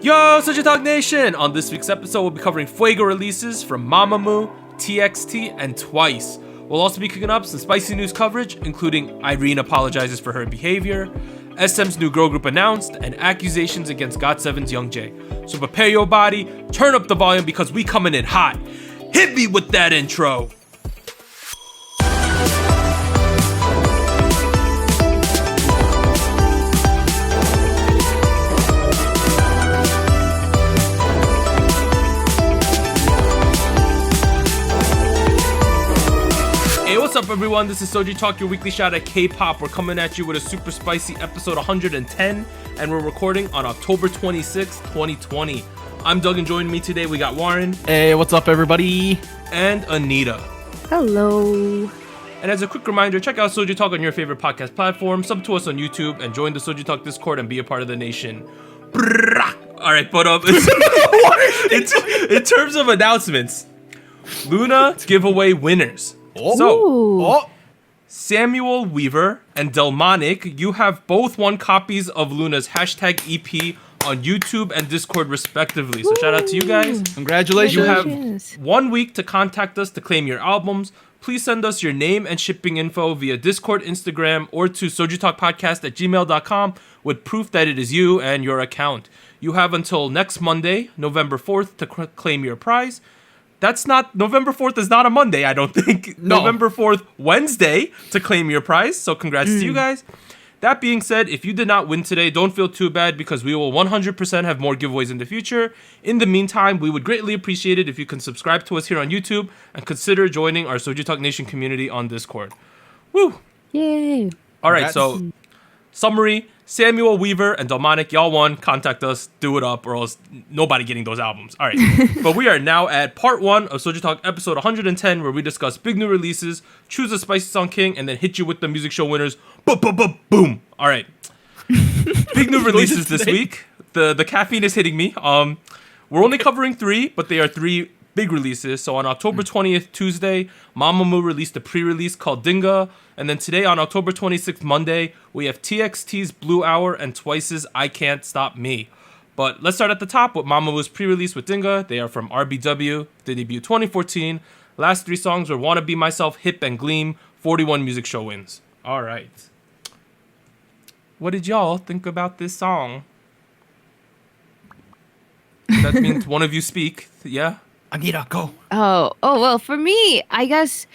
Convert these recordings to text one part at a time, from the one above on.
Yo, SojuTalk Nation! On this week's episode, we'll be covering Fuego releases from Mamamoo, TXT, and Twice. We'll also be kicking up some spicy news coverage, including Irene apologizes for her behavior, SM's new girl group announced, and accusations against GOT7's Young Jae. So prepare your body, turn up the volume because we coming in hot. Hit me with that intro! Hey, what's up everyone? This is SojuTalk, your weekly shot at K-pop. We're coming at you with a super spicy episode 110, and we're recording on October 26th, 2020. I'm Doug, and joining me today we got Warren. Hey, what's up everybody? And Anita. Hello. And as a quick reminder, check out SojuTalk on your favorite podcast platform, sub to us on YouTube, and join the SojuTalk Discord and be a part of the nation. Alright, but in terms of announcements, Luna giveaway winners. Samuel Weaver and Delmonic, you have both won copies of Luna's hashtag EP on YouTube and Discord respectively. So shout out to you guys. Congratulations. You have 1 week to contact us to claim your albums. Please send us your name and shipping info via Discord, Instagram, or to sojutalkpodcast@gmail.com with proof that it is you and your account. You have until next Monday, November 4th, to claim your prize. That's not, November 4th is not a Monday, I don't think. No. November 4th, Wednesday, to claim your prize. So congrats to you guys. That being said, if you did not win today, don't feel too bad because we will 100% have more giveaways in the future. In the meantime, we would greatly appreciate it if you can subscribe to us here on YouTube and consider joining our SojuTalk Nation community on Discord. Woo! Yay. All right, so summary. Samuel Weaver and Delmonic, y'all won. Contact us, do it up, or else nobody getting those albums. All right. But we are now at part 1 of SojuTalk episode 110, where we discuss big new releases, choose a spicy song king, and then hit you with the music show winners. Boom. All right. Big new releases this week. The caffeine is hitting me. We're only covering 3, but they are 3 big releases. So on October 20th, Tuesday, Mamamoo released a pre-release called Dingga. And then today on October 26th, Monday, we have TXT's Blue Hour and Twice's I Can't Stop Me. But let's start at the top with Mamamoo's pre-release with Dingga. They are from RBW, the debut 2014. Last 3 songs were Wanna Be Myself, Hip, and Gleam. 41 music show wins. All right. What did y'all think about this song? That means one of you speak. Yeah? Anita, go. Oh, well, for me, I guess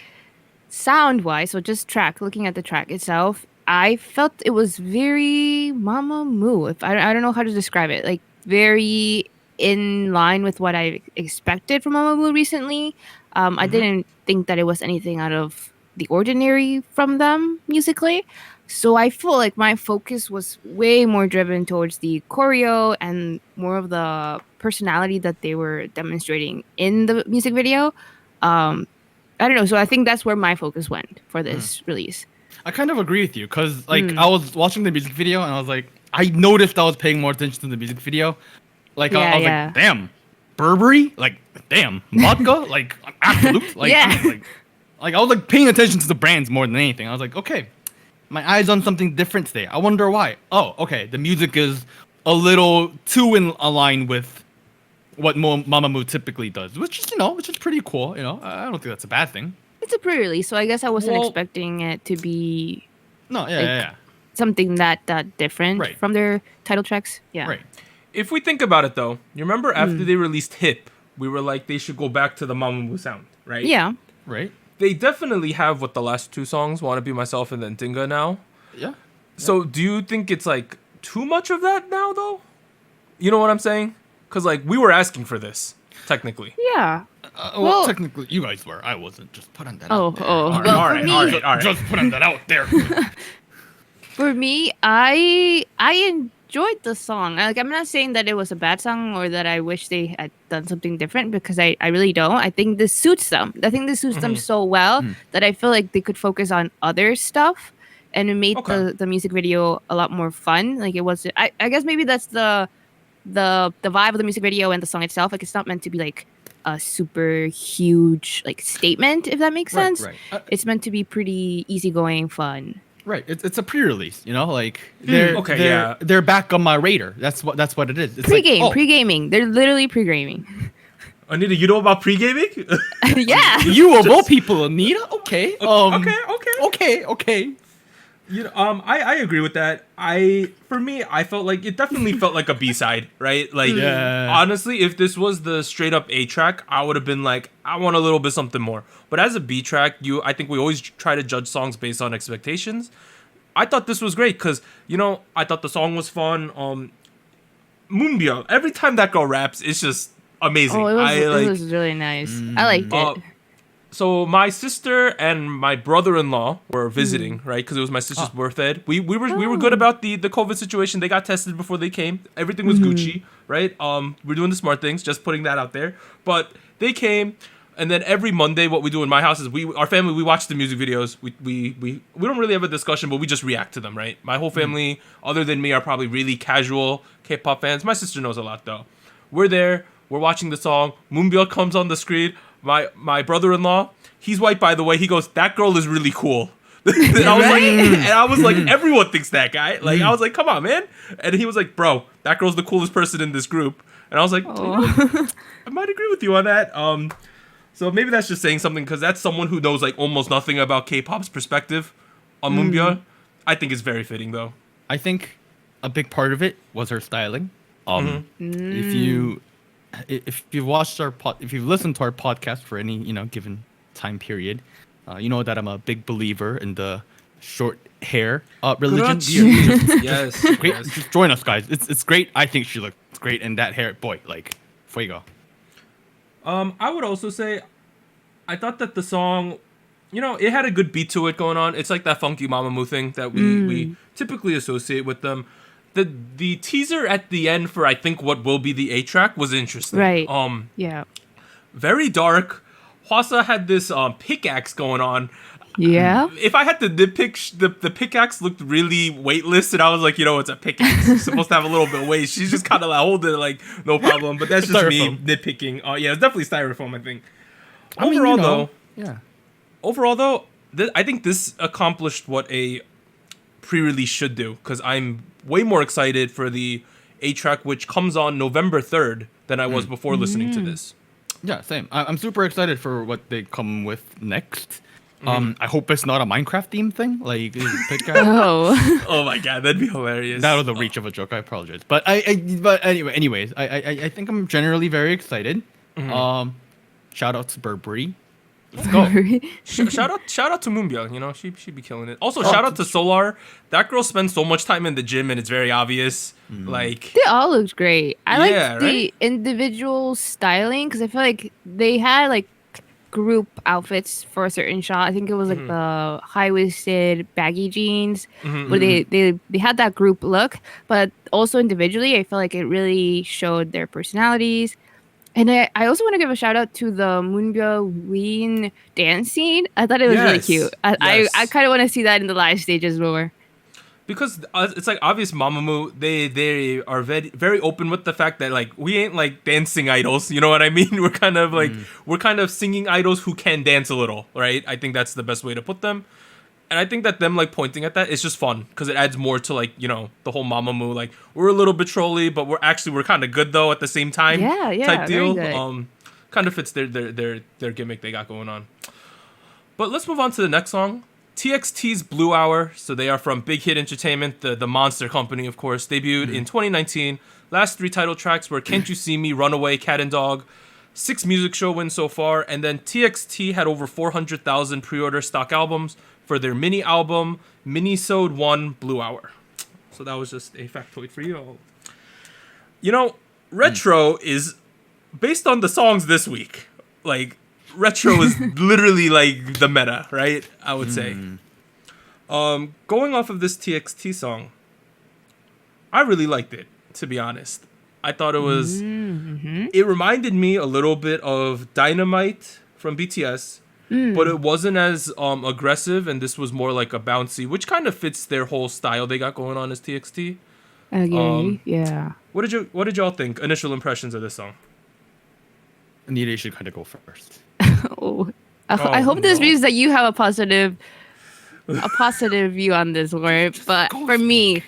sound-wise, so just looking at the track itself, I felt it was very Mamamoo. I don't know how to describe it. Like, very in line with what I expected from Mamamoo recently. I didn't think that it was anything out of the ordinary from them musically. So I feel like my focus was way more driven towards the choreo and more of the personality that they were demonstrating in the music video. I don't know. So I think that's where my focus went for this release. I kind of agree with you because I was watching the music video and I was like, I noticed I was paying more attention to the music video. Like I was like, damn, Burberry? Like, damn, vodka? Like, absolute? Like, like I was like paying attention to the brands more than anything. I was like, okay, my eyes on something different today. I wonder why. Oh, okay, the music is a little too in line with what Mamamoo typically does, which is pretty cool. I don't think that's a bad thing. It's a pre-release, so I guess I wasn't expecting it to be something that different from their title tracks. Yeah. Right. If we think about it though, you remember after they released Hip, we were like they should go back to the Mamamoo sound, right? Yeah. Right. They definitely have what the last 2 songs, Wanna Be Myself and then Dingga now. Yeah. So do you think it's like too much of that now though? You know what I'm saying? Because like we were asking for this, technically. Yeah. Well, technically you guys were. I wasn't. Just putting that out there. All right. Just putting that out there. For me, I enjoyed the song. Like, I'm not saying that it was a bad song or that I wish they had done something different because I really don't. I think this suits them. I think this suits them so well that I feel like they could focus on other stuff and it made the music video a lot more fun. Like it was, I guess maybe that's the vibe of the music video and the song itself. Like it's not meant to be like a super huge like statement, if that makes sense. Right. It's meant to be pretty easygoing, fun. Right. It's a pre-release, you know, like they're back on my radar. That's what it is. It's pre-gaming. They're literally pre-gaming. Anita, you know about pre-gaming? Yeah. You of all people, Anita. Okay. Okay. You know, I agree with that. For me, I felt like it definitely felt like a B-side, right? Like, honestly, if this was the straight up A track, I would have been like, I want a little bit something more. But as a B track, I think we always try to judge songs based on expectations. I thought this was great because, you know, I thought the song was fun. Moonbyul, every time that girl raps, it's just amazing. Oh, it was really nice. I liked it. So my sister and my brother-in-law were visiting, right? Because it was my sister's birthday. We were good about the COVID situation. They got tested before they came. Everything was Gucci, right? We're doing the smart things, just putting that out there. But they came, and then every Monday, what we do in my house is our family we watch the music videos. We don't really have a discussion, but we just react to them, right? My whole family, other than me, are probably really casual K-pop fans. My sister knows a lot though. We're there. We're watching the song. Moonbyul comes on the screen. My brother-in-law, he's white by the way. He goes, "That girl is really cool." And I was like, everyone thinks that guy. Like I was like, come on, man. And he was like, bro, that girl's the coolest person in this group. And I was like, I might agree with you on that. So maybe that's just saying something because that's someone who knows like almost nothing about K-pop's perspective on Moonbyul. I think it's very fitting though. I think a big part of it was her styling. If you've listened to our podcast for any given time period, you know that I'm a big believer in the short hair religion. Yes, great. Yes. Just join us, guys. It's great. I think she looks great in that hair. Boy, like fuego. I would also say, I thought that the song, it had a good beat to it going on. It's like that funky Mamamoo thing that we typically associate with them. The teaser at the end for I think what will be the A track was interesting. Right. Yeah. Very dark. Hwasa had this pickaxe going on. Yeah. If I had to nitpick, the pickaxe looked really weightless, and I was like, it's a pickaxe. It's supposed to have a little bit of weight. She's just kind of like holding it like no problem. But that's just me nitpicking. Yeah, it's definitely styrofoam. I think. Overall though, I think this accomplished what a pre-release should do because I'm way more excited for the A track, which comes on November 3rd than I was before listening to this. Yeah, same. I'm super excited for what they come with next. I hope it's not a Minecraft theme thing. Like, oh my god, that'd be hilarious. That was a reach of a joke. I apologize, but anyways, I think I'm generally very excited. Shout out to Burberry. Let's go. shout out to Moonbyul. She'd be killing it. Also, shout out to Solar. That girl spends so much time in the gym, and it's very obvious. Like they all looked great. I like the individual styling because I feel like they had like group outfits for a certain shot. I think it was like the high-waisted baggy jeans where they had that group look, but also individually, I feel like it really showed their personalities. And I also want to give a shout out to the Moonbyul Ween dance scene. I thought it was really cute. I kind of want to see that in the live stages more. Because it's like obvious Mamamoo, they are very, very open with the fact that like we ain't like dancing idols, you know what I mean? We're kind of like we're kind of singing idols who can dance a little, right? I think that's the best way to put them. And I think that them like pointing at that is just fun because it adds more to like the whole Mamamoo, like we're a little bit trolly, but we're kind of good though at the same time. Type deal. Kind of fits their gimmick they got going on. But let's move on to the next song. TXT's Blue Hour. So they are from Big Hit Entertainment, the monster company, of course. Debuted in 2019. Last 3 title tracks were Can't You See Me, Runaway, Cat and Dog. 6 music show wins so far. And then TXT had over 400,000 pre-order stock albums for their mini album, Minisode 1 Blue Hour. So that was just a factoid for you all. Retro is based on the songs this week. Like, retro is literally like the meta, right? I would say. Going off of this TXT song, I really liked it, to be honest. I thought it was... It reminded me a little bit of Dynamite from BTS, but it wasn't as aggressive, and this was more like a bouncy, which kind of fits their whole style they got going on as TXT. Yeah. What did y'all think? Initial impressions of this song? Anita, you should kind of go first. I hope this means that you have a positive a positive view on this word, but for me,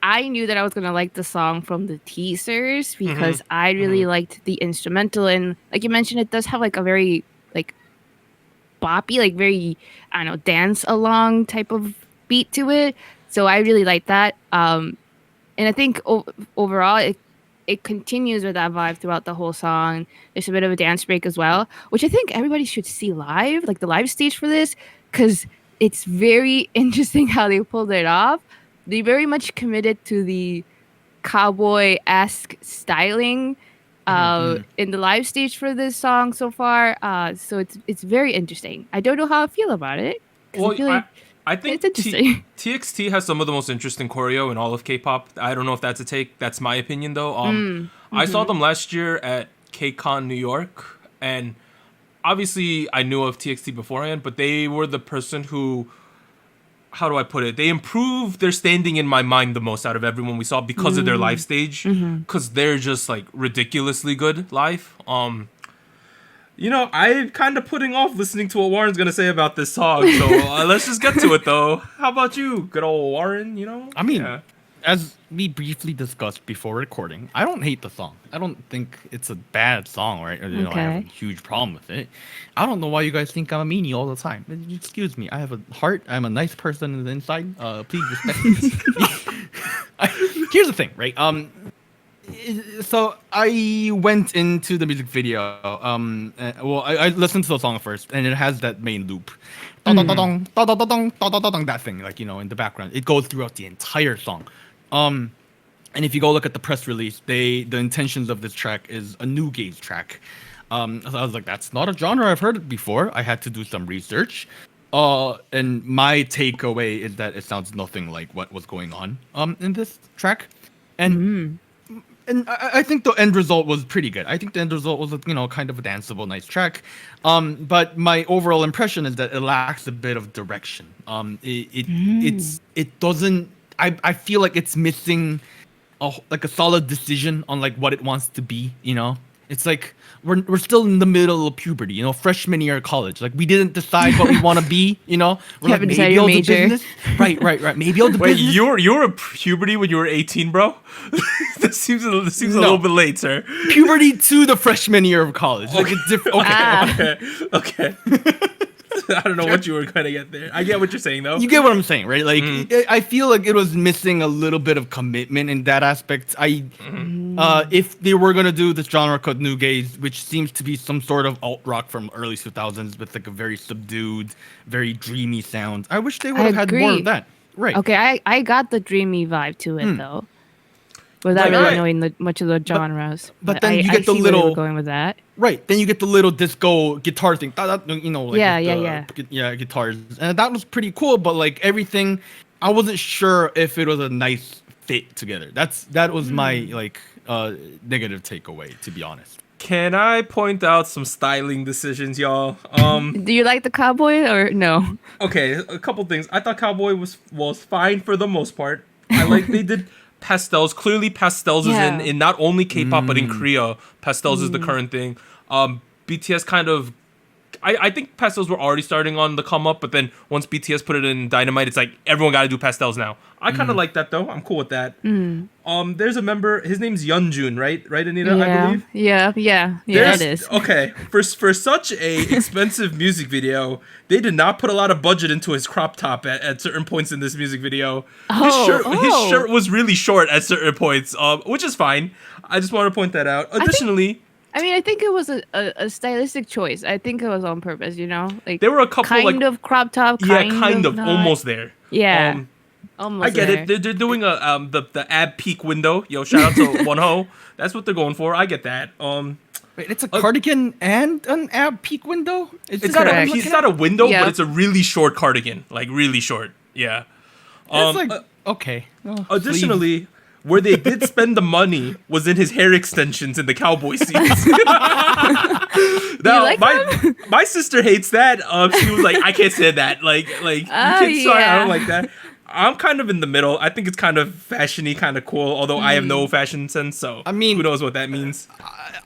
I knew that I was gonna like the song from the teasers because I really liked the instrumental, and like you mentioned, it does have like a very like boppy, like very, I don't know, dance along type of beat to it. So I really like that. And I think overall it continues with that vibe throughout the whole song. There's a bit of a dance break as well, which I think everybody should see live, like the live stage for this, because it's very interesting how they pulled it off. They very much committed to the cowboy-esque styling in the live stage for this song so far. So it's very interesting. I don't know how I feel about it. Well, I feel like I think it's interesting. TXT has some of the most interesting choreo in all of K-pop. I don't know if that's a take. That's my opinion, though. I saw them last year at KCON New York, and obviously I knew of TXT beforehand, but they were the person who, how do I put it? They improved their standing in my mind the most out of everyone we saw because of their live stage, because they're just like ridiculously good live. I'm kind of putting off listening to what Warren's gonna say about this song, so let's just get to it though. How about you, good old Warren? I mean, as we briefly discussed before recording, I don't hate the song. I don't think it's a bad song, right? I have a huge problem with it. I don't know why you guys think I'm a meanie all the time. Excuse me. I have a heart. I'm a nice person on the inside. Please respect me. Here's the thing, right? So I went into the music video. I listened to the song first, and it has that main loop, that thing, like in the background. It goes throughout the entire song. And if you go look at the press release, the intentions of this track is a new gaze track. So I was like, that's not a genre I've heard before. I had to do some research. And my takeaway is that it sounds nothing like what was going on in this track, and. And I think the end result was pretty good. I think the end result was, kind of a danceable, nice track. But my overall impression is that it lacks a bit of direction. It doesn't. I feel like it's missing a solid decision on like what it wants to be. It's like we're still in the middle of puberty, freshman year of college. Like we didn't decide what we want to be, We're haven't decided your major. Right. Maybe all the Wait, business. you were puberty when you were 18, bro? This seems a little bit late, sir. Puberty to the freshman year of college. Like it's different. Okay. I don't know what you were going to get there. I get what you're saying, though. You get what I'm saying, right? Like, I feel like it was missing a little bit of commitment in that aspect. If they were going to do this genre called New Gaze, which seems to be some sort of alt rock from early 2000s with like a very subdued, very dreamy sound, I wish they would have had more of that. Right. Okay, I got the dreamy vibe to it, though. Without really knowing much of the genres. But then you get the little... where they were going with that. Right. Then you get the little disco guitar thing. Yeah. Guitars. And that was pretty cool, but like everything, I wasn't sure if it was a nice fit together. That was my negative takeaway, to be honest. Can I point out some styling decisions, y'all? Do you like the cowboy or no? Okay, a couple things. I thought cowboy was fine for the most part. I like they did pastels. Clearly pastels is in not only K-pop but in Korea. Pastels is the current thing. BTS kind of, I think pastels were already starting on the come up, but then once BTS put it in Dynamite, it's like everyone got to do pastels now. I kind of like that though. I'm cool with that. There's a member. His name's Yeonjun, right? Right, Anita? Yeah. I believe. Yeah. It is. Okay, for such a expensive music video, they did not put a lot of budget into his crop top at certain points in this music video. His shirt was really short at certain points, which is fine. I just want to point that out. Additionally. I think it was a stylistic choice. I think it was on purpose, Like there were a couple kind of crop top, kind of almost there. Yeah. Almost I get it. They're doing the ab peak window. Yo, shout out to One Ho. That's what they're going for. I get that. Wait, it's a cardigan and an ab peak window? It's not a window, but it's a really short cardigan. Like really short. Yeah. Okay. Additionally, where they did spend the money was in his hair extensions in the cowboy scenes. Now, my sister hates that. She was like, I can't say that. Like you can't. Sorry, I don't like that. I'm kind of in the middle. I think it's kind of fashiony, kind of cool. Although I have no fashion sense, so who knows what that means?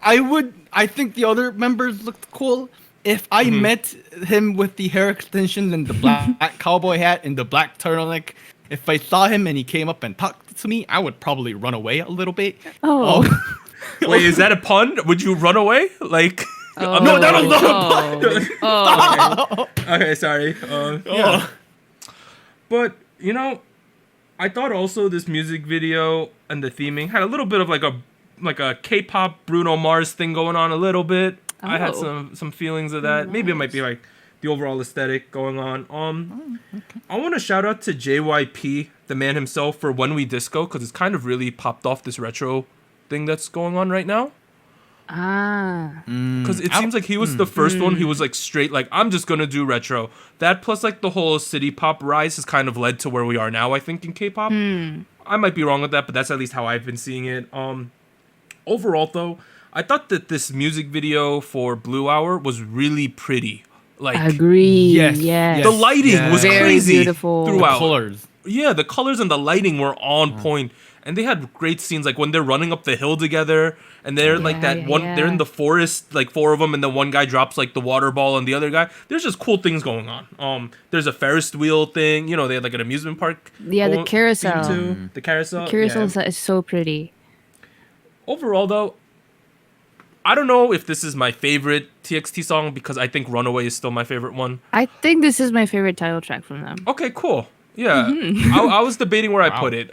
I think the other members looked cool. if I met him with the hair extensions and the black cowboy hat and the black turtleneck, if I saw him and he came up and talked to me, I would probably run away a little bit. Oh. Wait, is that a pun? Would you run away? Like, No, that was not a pun. Oh. okay, sorry. Yeah. But I thought also this music video and the theming had a little bit of like a K-pop Bruno Mars thing going on a little bit. I had some feelings of that. Maybe it might be like the overall aesthetic going on. I want to shout out to JYP, the man himself, for When We Disco, because it's kind of really popped off this retro thing that's going on right now. Because it seems like he was the first one. He was like straight like, I'm just gonna do retro. That plus like the whole city pop rise has kind of led to where we are now, I think, in K-pop. I might be wrong with that, but that's at least how I've been seeing it. Overall though, I thought that this music video for Blue Hour was really pretty. Like, agree. Yes. The lighting was very crazy beautiful. throughout. The colors. Yeah, the colors and the lighting were on point. And they had great scenes, like when they're running up the hill together, and they're like that one. They're in the forest, like four of them, and then one guy drops like the water ball on the other guy. There's just cool things going on. There's a Ferris wheel thing. They had like an amusement park. Yeah, the carousel. Too. The carousel. The carousel is so pretty. Overall, though, I don't know if this is my favorite TXT song because I think Runaway is still my favorite one. I think this is my favorite title track from them. Okay, cool. Yeah, I was debating where I put it.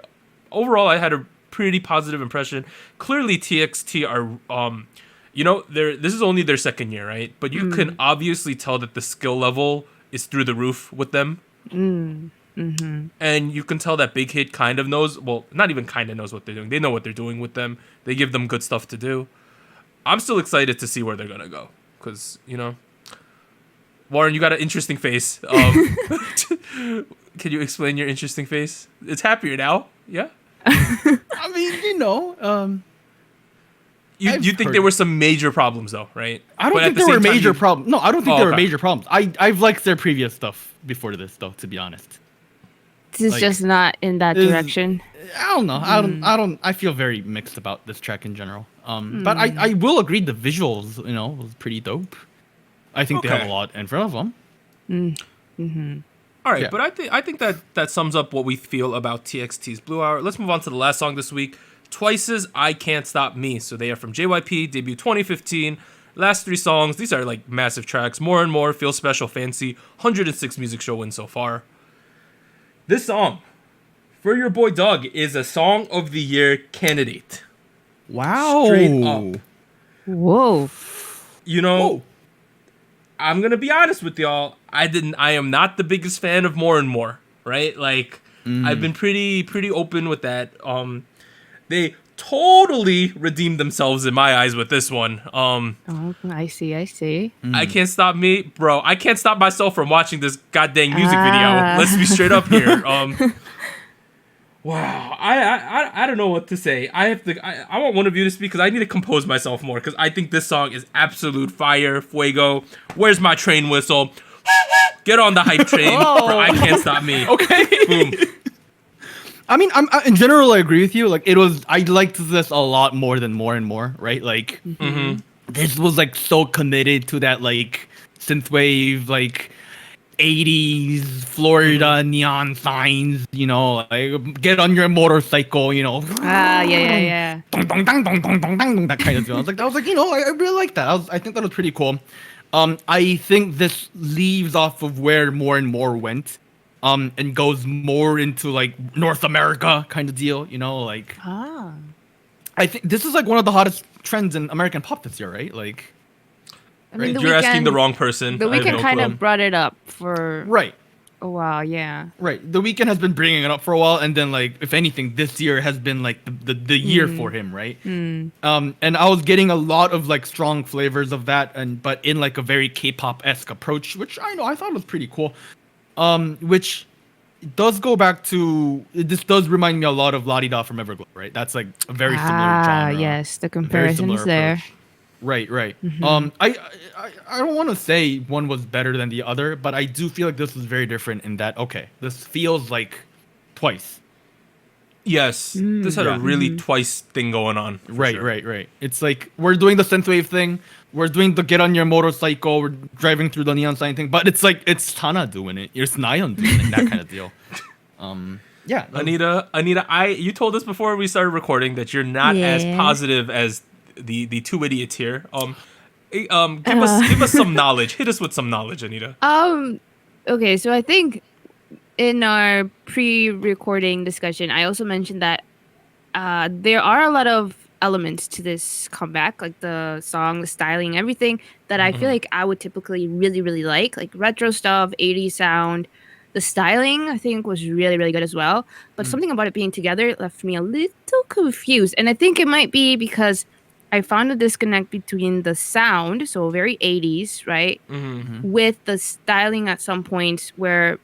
Overall, I had a pretty positive impression. Clearly, TXT are, this is only their second year, right? But you can obviously tell that the skill level is through the roof with them. And you can tell that Big Hit kind of knows, well, not even kind of knows what they're doing. They know what they're doing with them. They give them good stuff to do. I'm still excited to see where they're going to go. Because, Warren, you got an interesting face. Can you explain your interesting face? It's happier now. Yeah? I mean, you think there were some major problems though, right? I don't think there were major problems. No, I don't think there were major problems. I've liked their previous stuff before this, though. To be honest, this is just not in that direction. I don't know. I feel very mixed about this track in general. But I will agree the visuals, was pretty dope. I think they have a lot in front of them. All right, but I think that sums up what we feel about TXT's Blue Hour. Let's move on to the last song this week, Twice's I Can't Stop Me. So they are from JYP, debut 2015. Last three songs, these are like massive tracks. More and More, Feel Special, Fancy, 106 music show wins so far. This song, For Your Boy Doug, is a Song of the Year candidate. Wow. Straight up. Whoa. I'm going to be honest with y'all. I am not the biggest fan of More and More, right? Like, I've been pretty open with that. They totally redeemed themselves in my eyes with this one. I see. I Can't Stop Me. Bro, I can't stop myself from watching this goddamn music video. Let's be straight up here. Wow, I don't know what to say. I want one of you to speak because I need to compose myself more because I think this song is absolute fire. Fuego. Where's my train whistle? Get on the hype train for I Can't Stop Me. Okay. Boom. I mean, in general, I agree with you. Like, I liked this a lot more than More and More, right? Like, this was like so committed to that like synthwave, like 80s Florida neon signs, like get on your motorcycle, Yeah. Dong, dong, dong, dong, dong, dong, dong, that kind of thing. I was like, I really like that. I think that was pretty cool. I think this leaves off of where More and More went, and goes more into like North America kind of deal, like. I think this is like one of the hottest trends in American pop this year, right? Like. I mean, You're asking the wrong person. The Weeknd kind of brought it up for a while, yeah. Right. The Weeknd has been bringing it up for a while, and then like if anything, this year has been like the year for him, right? And I was getting a lot of like strong flavors of that, but in like a very K-pop-esque approach, which I thought was pretty cool. Which does go back to this does remind me a lot of La Di Da from Everglow, right? That's like a very similar genre. Yes, the comparison's there. Approach. Right. I don't want to say one was better than the other, but I do feel like this was very different in that, okay, this feels like Twice. Yes, this had a really twice thing going on. Right. It's like we're doing the synthwave thing, we're doing the get on your motorcycle, we're driving through the neon sign thing, but it's like it's Tana doing it, it's Nayeon doing it, that kind of deal. Yeah, Anita, you told us before we started recording that you're not as positive as the two idiots here. Give us some knowledge. Hit us with some knowledge, Anita. Okay, so I think in our pre-recording discussion, I also mentioned that there are a lot of elements to this comeback, like the song, the styling, everything that I feel like I would typically really, really like retro stuff, 80s sound. The styling, I think, was really, really good as well. But something about it being together left me a little confused. And I think it might be because I found a disconnect between the sound, so very 80s, right, with the styling at some points where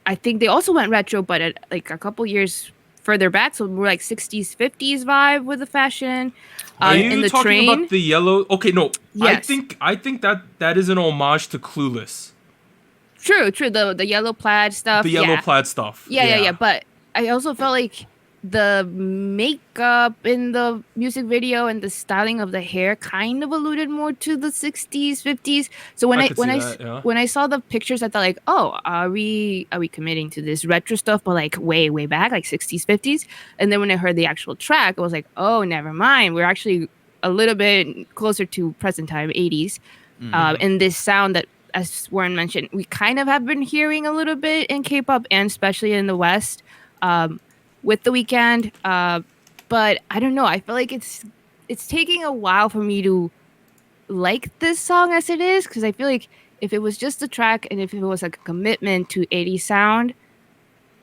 I think they also went retro, but at like a couple years further back, so more like 60s, 50s vibe with the fashion. Are you talking about the yellow? Okay, no. Yes. I think that is an homage to Clueless. True. The yellow plaid stuff. The yellow plaid stuff. Yeah. But I also felt like the makeup in the music video and the styling of the hair kind of alluded more to the 60s, 50s. So when I saw the pictures, I thought like, oh, are we committing to this retro stuff, but like way back, like 60s, 50s? And then when I heard the actual track, I was like, oh, never mind. We're actually a little bit closer to present time, 80s, and this sound that, as Warren mentioned, we kind of have been hearing a little bit in K-pop and especially in the West. With The Weeknd, but I don't know. I feel like it's taking a while for me to like this song as it is, because I feel like if it was just a track and if it was like a commitment to 80s sound,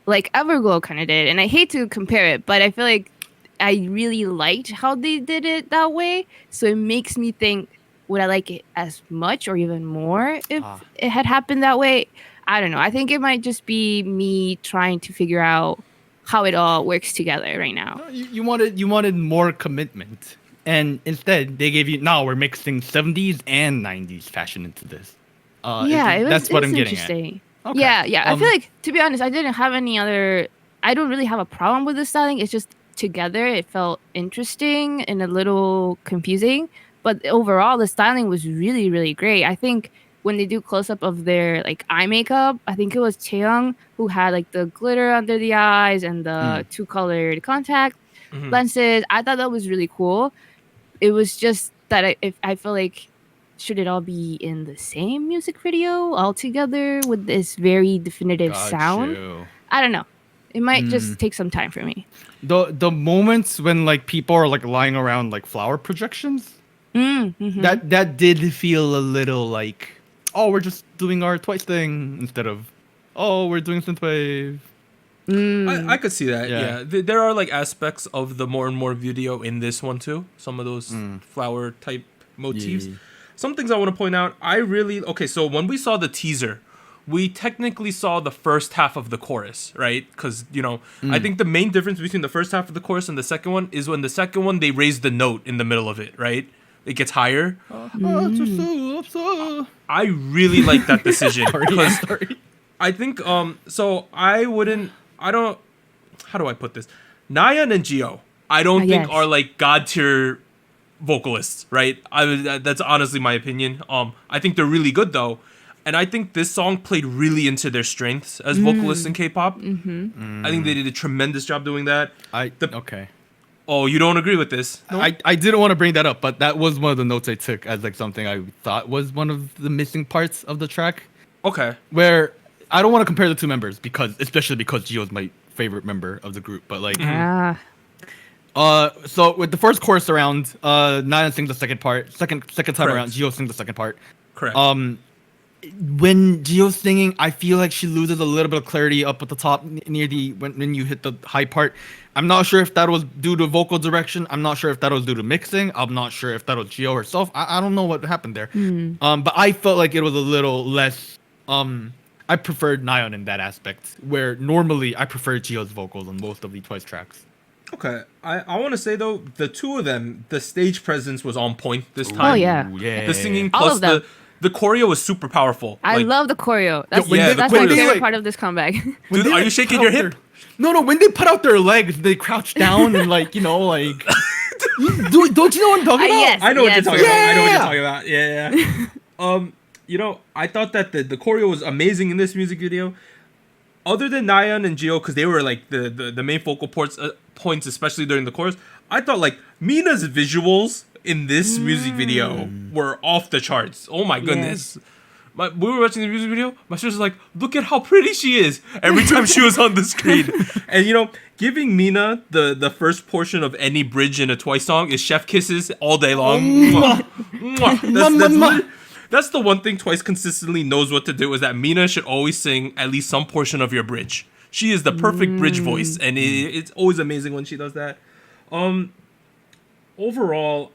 like Everglow kind of did, and I hate to compare it, but I feel like I really liked how they did it that way, so it makes me think, would I like it as much or even more if it had happened that way? I don't know. I think it might just be me trying to figure out how it all works together right now. You wanted more commitment, and instead they gave you, now we're mixing 70s and 90s fashion into this. That's what I'm getting at. Okay. Yeah. I feel like, to be honest, I don't really have a problem with the styling. It's just together it felt interesting and a little confusing, but overall the styling was really, really great. I think when they do close-up of their like eye makeup, I think it was Chaeyoung who had like the glitter under the eyes and the two-colored contact lenses. I thought that was really cool. It was just that I feel like, should it all be in the same music video all together with this very definitive sound? I don't know. It might just take some time for me. The moments when like people are like lying around like flower projections, that did feel a little like, oh, we're just doing our Twice thing instead of, oh, we're doing synthwave. I could see that. Yeah. There are like aspects of the more and more video in this one too. Some of those flower type motifs. Yeah. Some things I want to point out. So when we saw the teaser, we technically saw the first half of the chorus, right? Because, I think the main difference between the first half of the chorus and the second one is when the second one, they raise the note in the middle of it, right? It gets higher. I really like that decision. Sorry. I think, how do I put this? Nayeon and Jio, I don't think are like god tier vocalists, right? That's honestly my opinion. I think they're really good though. And I think this song played really into their strengths as vocalists in K-pop. I think they did a tremendous job doing that. Okay. Oh, you don't agree with this? No? I didn't want to bring that up, but that was one of the notes I took as like something I thought was one of the missing parts of the track. Okay. Where I don't want to compare the two members especially because Jio is my favorite member of the group, but like so with the first chorus around, Nayeon sings the second part. Second time around, Jio sings the second part. Correct. When Jio's singing, I feel like she loses a little bit of clarity up at the top near when you hit the high part. I'm not sure if that was due to vocal direction. I'm not sure if that was due to mixing. I'm not sure if that was Jio herself. I don't know what happened there. But I felt like it was a little less. I preferred Nayeon in that aspect, where normally I prefer Jio's vocals on most of the Twice tracks. Okay, I want to say though, the two of them, the stage presence was on point this time. Oh yeah. The singing plus the choreo was super powerful. I love the choreo. That's the my favorite part of this comeback. Dude, are you shaking your hip? No, when they put out their legs, they crouch down and like, you know, like. Don't you know what I'm talking about? Yes, I know what you're talking about. I know what you're Yeah. talking about. Yeah. You know, I thought that the choreo was amazing in this music video. Other than Nayeon and Jio, because they were like the main focal points, especially during the chorus, I thought like Mina's visuals in this music video were off the charts. Oh my goodness. We were watching the music video. My sister was like, "Look at how pretty she is!" Every time she was on the screen, and you know, giving Mina the first portion of any bridge in a Twice song is chef kisses all day long. Mwah. Mwah. That's the one thing Twice consistently knows what to do, is that Mina should always sing at least some portion of your bridge. She is the perfect bridge voice, and it's always amazing when she does that. Overall,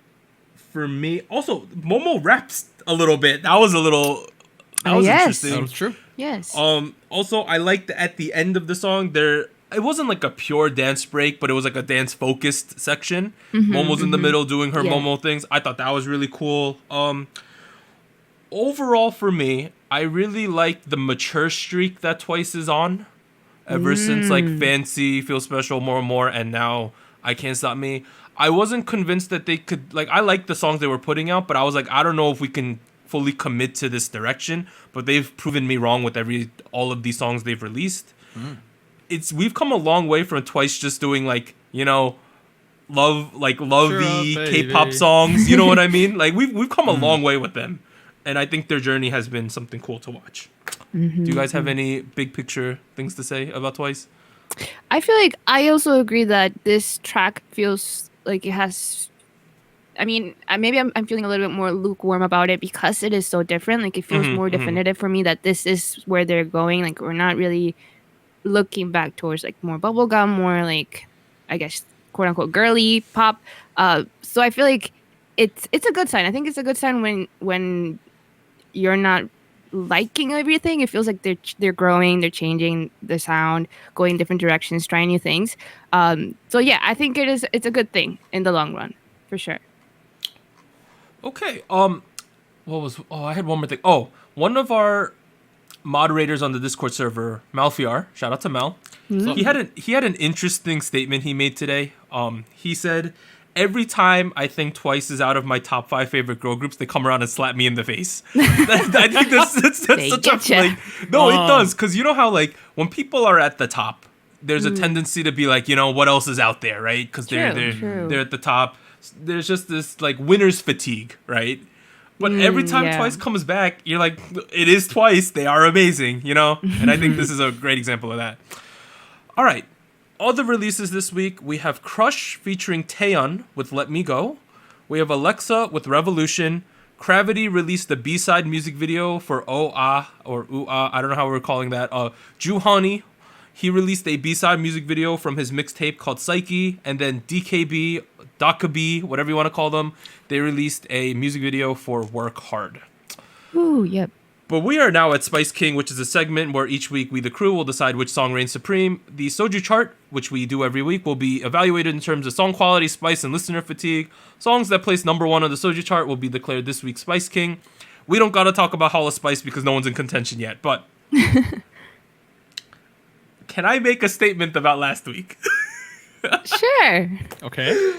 for me, also Momo raps a little bit. That was interesting. That was true. Yes. Also, I liked that at the end of the song it wasn't like a pure dance break, but it was like a dance focused section. Momo's in the middle doing her Momo things. I thought that was really cool. Overall, for me, I really like the mature streak that Twice is on. Ever since like Fancy, Feel Special, More and More, and now I Can't Stop Me. I wasn't convinced that they could, like, I liked the songs they were putting out, but I was like, I don't know if we can fully commit to this direction. But they've proven me wrong with all of these songs they've released. We've come a long way from Twice just doing like, you know, lovey K-pop songs. You know what I mean? Like we've come a long way with them, and I think their journey has been something cool to watch. Do you guys have any big picture things to say about Twice? I feel like I also agree that this track feels like it has. I mean, maybe I'm feeling a little bit more lukewarm about it because it is so different. Like it feels more definitive for me that this is where they're going. Like we're not really looking back towards like more bubblegum, more like, I guess, quote unquote girly pop. So I feel like it's a good sign. I think it's a good sign when you're not liking everything. It feels like they're growing, they're changing the sound, going different directions, trying new things. So yeah, I think it's a good thing in the long run, for sure. Okay. I had one more thing. Oh, one of our moderators on the Discord server, Malfiar, shout out to Mal. He had an interesting statement he made today. He said, every time I think Twice is out of my top 5 favorite girl groups, they come around and slap me in the face. I think that's such a like. No, it does, because you know how like when people are at the top, there's a tendency to be like, you know, what else is out there, right? Because they're at the top. There's just this like winner's fatigue, right? But every time Twice comes back, you're like, it is Twice. They are amazing, you know? And I think this is a great example of that. All right. Other releases this week, we have Crush featuring Taeyeon with Let Me Go. We have Alexa with Revolution. Gravity released the B-side music video for Oh Ah, or Ooh Ah, I don't know how we're calling that. Juhani, he released a B-side music video from his mixtape called Psyche. And then DKB, Dakabi, whatever you want to call them, they released a music video for Work Hard. Ooh, yep. But we are now at Spice King, which is a segment where each week we, the crew, will decide which song reigns supreme. The Soju chart, which we do every week, will be evaluated in terms of song quality, spice, and listener fatigue. Songs that place number 1 on the Soju chart will be declared this week's Spice King. We don't gotta talk about Hall of Spice because no one's in contention yet, but can I make a statement about last week? Sure. Okay.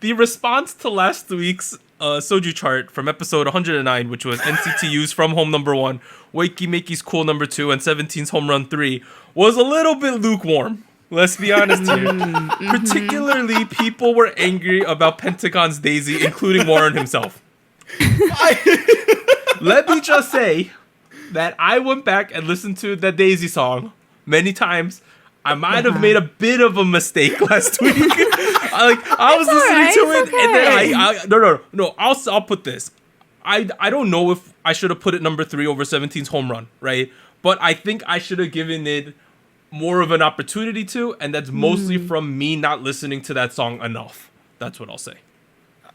The response to last week's Soju chart from episode 109, which was NCTU's From Home number 1, Wakey Makey's Cool number 2, and 17's Home Run 3, was a little bit lukewarm. Let's be honest here. Particularly, people were angry about Pentagon's Daisy, including Warren himself. Let me just say that I went back and listened to the Daisy song many times. I might have made a bit of a mistake last week. I was listening to it, and then no. I'll put this. I don't know if I should have put it number 3 over 17's Home Run, right? But I think I should have given it more of an opportunity to, and that's mostly from me not listening to that song enough. That's what I'll say.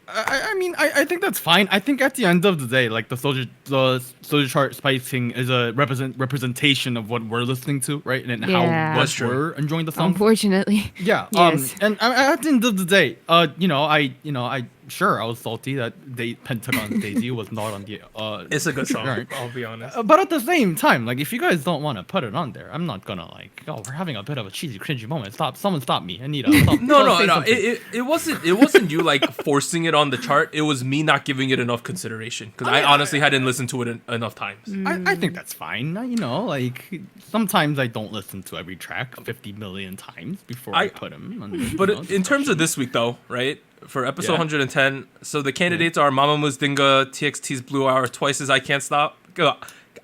I mean, I think that's fine. I think at the end of the day, like the Soju chart spicing is a representation of what we're listening to, right? And how much we're enjoying the song. Unfortunately. Yeah. Yes. And at the end of the day, I sure, I was salty that Pentagon's Daisy was not on the. It's a good song. Right. I'll be honest. But at the same time, like, if you guys don't want to put it on there, I'm not gonna like, oh, we're having a bit of a cheesy, cringy moment. Someone stop me, Anita. Stop, No. say something. It wasn't you like forcing it on the chart. It was me not giving it enough consideration because I honestly hadn't listened to it enough times. I think that's fine. You know, like sometimes I don't listen to every track 50 million times before I put them. But in terms of this week, though, right? For episode 110, so the candidates are Mamamoo's Dingga, TXT's Blue Hour, Twice's I Can't Stop.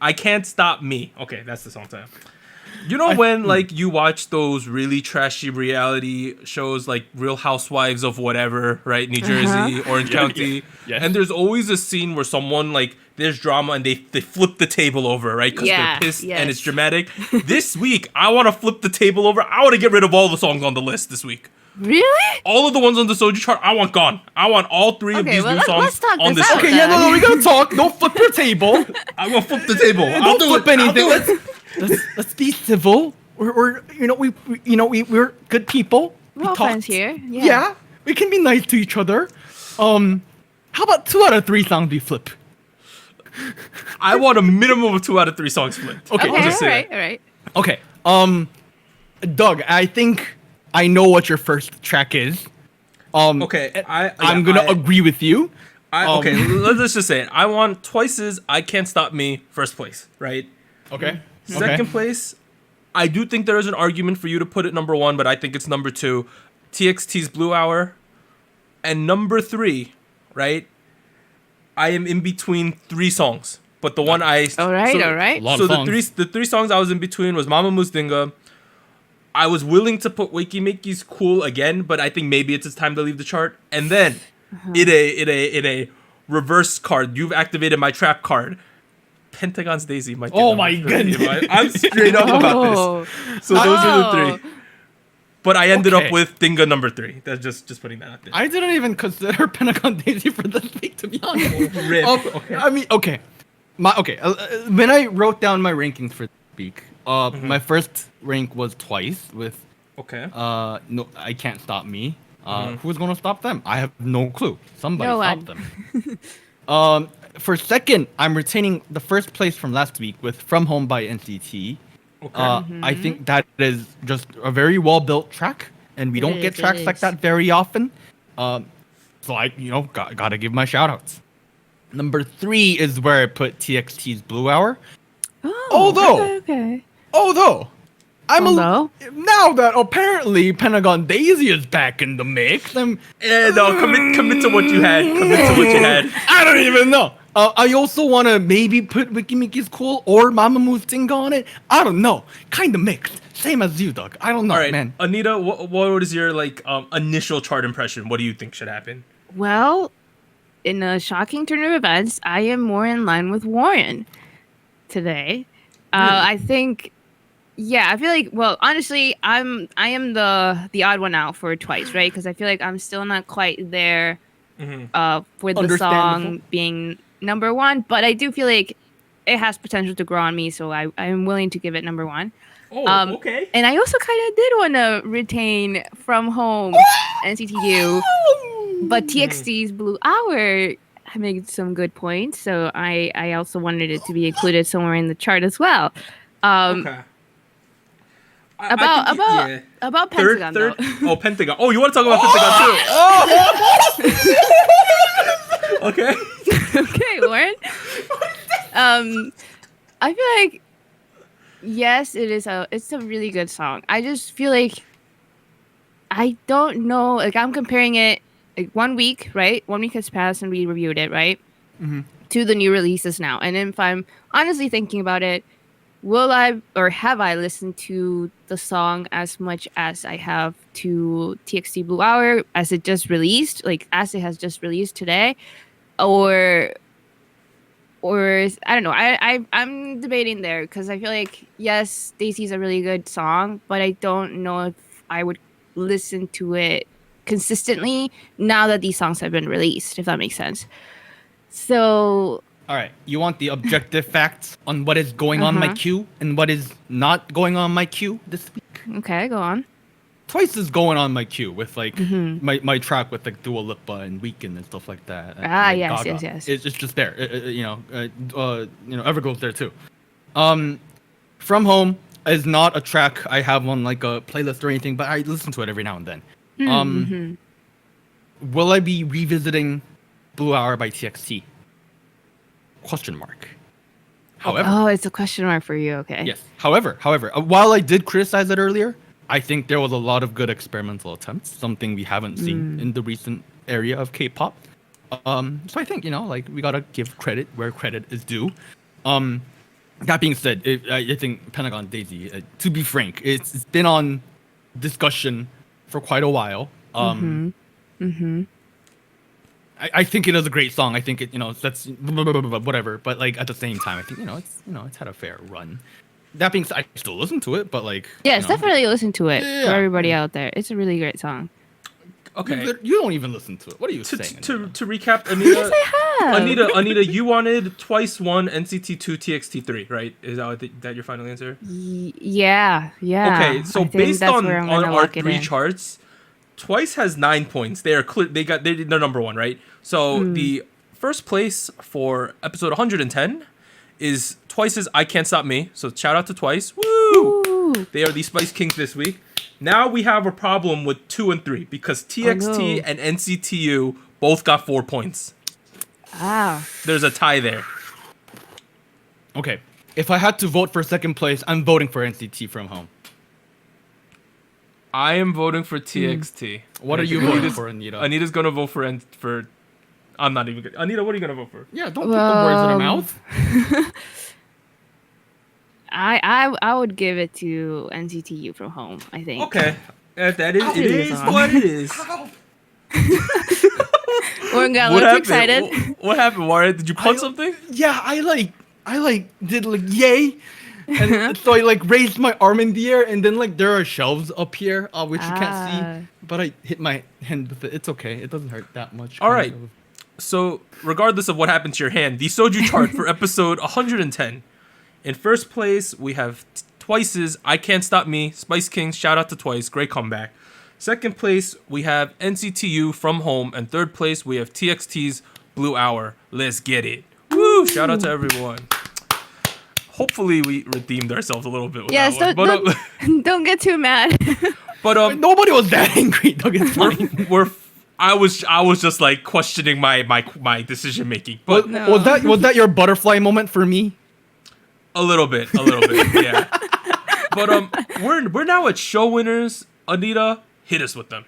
I Can't Stop Me. Okay, that's the song title. You know when like you watch those really trashy reality shows like Real Housewives of whatever, right? New Jersey, Orange County. Yes. And there's always a scene where someone like there's drama and they flip the table over, right? Because they're pissed and it's dramatic. This week, I want to flip the table over. I want to get rid of all the songs on the list this week. Really? All of the ones on the Soju chart, I want gone. I want all three of these new songs let's talk on this this out chart. Okay, yeah, no, we gotta talk. Don't flip your table. I'm gonna flip the table. Don't flip anything. Let's be civil. We're good people. We're all friends here. Yeah, we can be nice to each other. How about 2 out of 3 songs we flip? I want a minimum of 2 out of 3 songs flipped. Okay, I'll just say all right. Okay. Doug, I think I know what your first track is. Okay, I'm gonna agree with you. Okay, let's just say it. I want Twice's I Can't Stop Me first place, right? Okay. Second place, I do think there is an argument for you to put it number 1, but I think it's number 2. TXT's Blue Hour. And number 3, right? I am in between 3 songs. But the one I... All right. So the three songs I was in between was Mamamoo's Dingga. I was willing to put Wakey Makey's Cool again, but I think maybe it's time to leave the chart. And then, in a reverse card, you've activated my trap card. Pentagon's Daisy might get my goodness. I'm straight up about this. So those are the 3. But I ended up with Dingga number 3. That's just putting that out there. I didn't even consider Pentagon Daisy for this week, to be honest. Rip. Okay. I mean, okay. When I wrote down my rankings for this week, my first rank was Twice with no, I Can't Stop Me. Who's gonna stop them? I have no clue. Somebody stop them. For second, I'm retaining the first place from last week with From Home by NCT. I think that is just a very well built track, and we don't get tracks like that very often. So I, gotta give my shout outs. Number 3 is where I put TXT's Blue Hour. Although now that apparently Pentagon Daisy is back in the mix, commit to what you had. I don't even know. I also want to maybe put Wiki Mickey's Cool or Mamamoo's Dingga on it. I don't know. Kind of mixed. Same as you, Doug. I don't know, all right, man. Anita, what is your initial chart impression? What do you think should happen? Well, in a shocking turn of events, I am more in line with Warren today. I think, I feel like, well, honestly, I am the odd one out for Twice, right? Because I feel like I'm still not quite there for the song being number 1, but I do feel like it has potential to grow on me, so I'm willing to give it number 1. Oh, okay. And I also kind of did want to retain From Home, NCTU, but TXT's Blue Hour made some good points, so I also wanted it to be included somewhere in the chart as well. About Pentagon, third? though. Oh, Pentagon. Oh, you want to talk about Pentagon too? Okay. Okay, Warren. I feel like yes, it's a really good song. I just feel like I don't know. Like I'm comparing it 1 week, right? 1 week has passed and we reviewed it, right? To the new releases now. And if I'm honestly thinking about it, will I or have I listened to the song as much as I have to TXT Blue Hour as it just released, like as it has just released today, or I don't know. I'm debating there because I feel like yes, Daisy's a really good song, but I don't know if I would listen to it consistently now that these songs have been released, if that makes sense. So all right, you want the objective facts on what is going on my queue and what is not going on my queue this week? Okay, go on. Twice is going on my queue with like my track with like Dua Lipa and Weeknd and stuff like that. Ah, like yes, Gaga. yes. It's just there. Evergo's there too. From Home is not a track I have on like a playlist or anything, but I listen to it every now and then. Will I be revisiting Blue Hour by TXT? Question mark. However, it's a question mark for you. Okay. yes. However, while I did criticize it earlier, I think there was a lot of good experimental attempts, something we haven't seen in the recent area of K-pop. So I think, like we gotta give credit where credit is due. That being said, I think Pentagon Daisy, to be frank, it's been on discussion for quite a while. I think it is a great song. I think it, that's whatever. But like at the same time, I think it's had a fair run. That being said, I still listen to it, but like yes, definitely listen to it Yeah. for everybody out there. It's a really great song. Okay. You don't even listen to it. What are you saying? To recap, Anita, Yes, I have. Anita, you wanted Twice 1, NCT 2, TXT 3, right? Is that your final answer? Yeah. Okay, so I think based that's on where I'm gonna our lock it 3 in. charts, Twice has 9 points. They're number 1, right? So the first place for episode 110 is Twice's "I Can't Stop Me." So shout out to Twice. Woo! Ooh. They are the Spice Kings this week. Now we have a problem with 2 and 3 because TXT no. and NCTU both got 4 points. Ah. There's a tie there. Okay, if I had to vote for second place, I'm voting for NCT From Home. I am voting for TXT. What are you voting for, Anita? Anita's gonna vote for. I'm not even. Anita, what are you gonna vote for? Yeah, don't put the words in her mouth. I would give it to NCTU From Home. I think. Okay, that is. It is Ow. what it is. We're got a little too excited. What happened, Warren? Did you punch something? Yeah, I did like yay, and so I like raised my arm in the air, and then like there are shelves up here, which you can't see, but I hit my hand with it. It's okay, it doesn't hurt that much. All right. So, regardless of what happened to your hand, the Soju chart for episode 110. In first place, we have Twice's "I Can't Stop Me," Spice Kings. Shout out to Twice, great comeback. Second place, we have NCTU From Home, and third place, we have TXT's "Blue Hour." Let's get it. Woo! Shout out to everyone. Hopefully, we redeemed ourselves a little bit with Yes, that one. don't get too mad. But nobody was that angry. Don't get fine. I was just like questioning my decision making, but No. Was that your butterfly moment for me? a little bit, yeah. But we're now at show winners. Anita, hit us with them.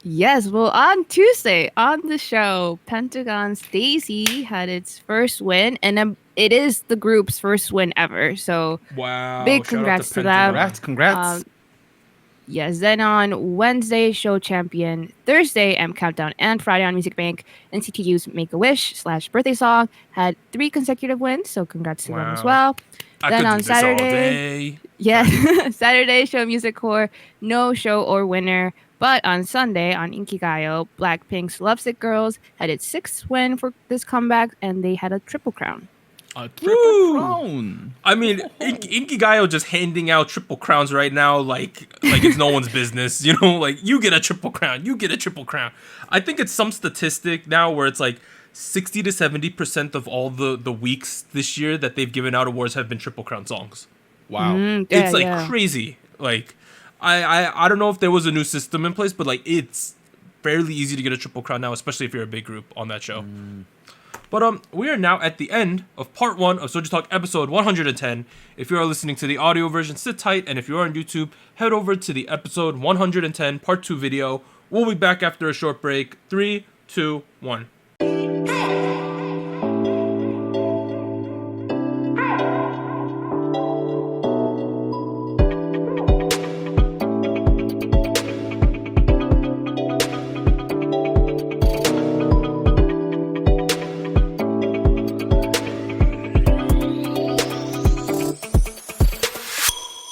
Yes, well, on Tuesday on the show, Pentagon's Daisy had its first win, and it is the group's first win ever. So Wow! big shout out congrats to Pentagon. them. Congrats. Yes, then on Wednesday, Show Champion, Thursday, M Countdown, and Friday on Music Bank, NCTU's Make a Wish / birthday song had 3 consecutive wins, so congrats to them as well. I Then could on do this all Saturday, day. yes, Saturday, Show Music Core, no show or winner. But on Sunday, on Inkigayo, Blackpink's Lovesick Girls had its 6th win for this comeback, and they had a triple crown. A triple crown. I mean, Inkigayo just handing out triple crowns right now, like it's no one's business. Like you get a triple crown, you get a triple crown. I think it's some statistic now where it's like 60 to 70% of all the weeks this year that they've given out awards have been triple crown songs. Wow. It's like crazy. Like I don't know if there was a new system in place, but like it's fairly easy to get a triple crown now, especially if you're a big group on that show. But we are now at the end of part 1 of SojuTalk episode 110. If you are listening to the audio version, sit tight, and if you are on YouTube, head over to the episode 110 part 2 video. We'll be back after a short break. 3, 2, 1.